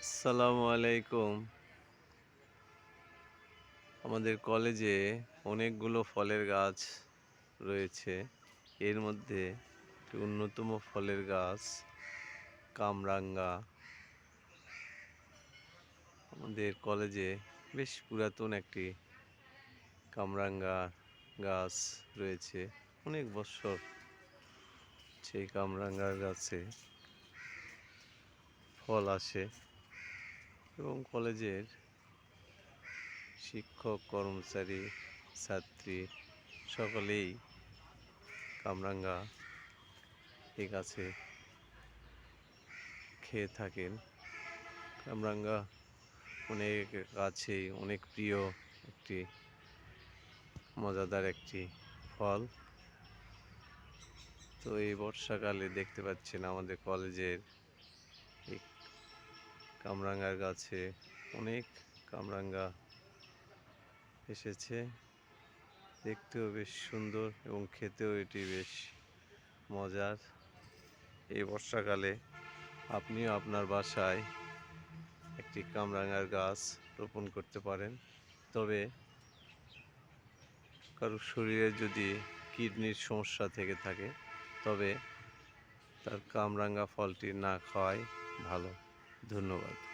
আসসালামু আলাইকুম। আমাদের কলেজে অনেকগুলো ফলের গাছ রয়েছে। এর মধ্যে একটি অন্যতম ফলের গাছ কামরাঙ্গা। আমাদের কলেজে বেশ পুরাতন একটি কামরাঙ্গা গাছ রয়েছে। অনেক বছর সেই কামরাঙ্গা গাছে ফল আসে এবং কলেজের শিক্ষক, কর্মচারী, ছাত্রী সকলেই কামরাঙ্গা এই গাছে খেয়ে থাকেন। কামরাঙ্গা অনেক গাছেই অনেক প্রিয় একটি মজাদার একটি ফল। তো এই বর্ষাকালে দেখতে পাচ্ছেন আমাদের কলেজের এই কামরাঙ্গার গাছে অনেক কামরাঙ্গা এসেছে। দেখতেও বেশ সুন্দর এবং খেতেও এটি বেশ মজার। এই বর্ষাকালে আপনিও আপনার বাসায় একটি কামরাঙ্গার গাছ রোপণ করতে পারেন। তবে কারো শরীরে যদি কিডনির সমস্যা থেকে থাকে তবে তার কামরাঙ্গা ফলটি না খাওয়াই ভালো। ধন্যবাদ।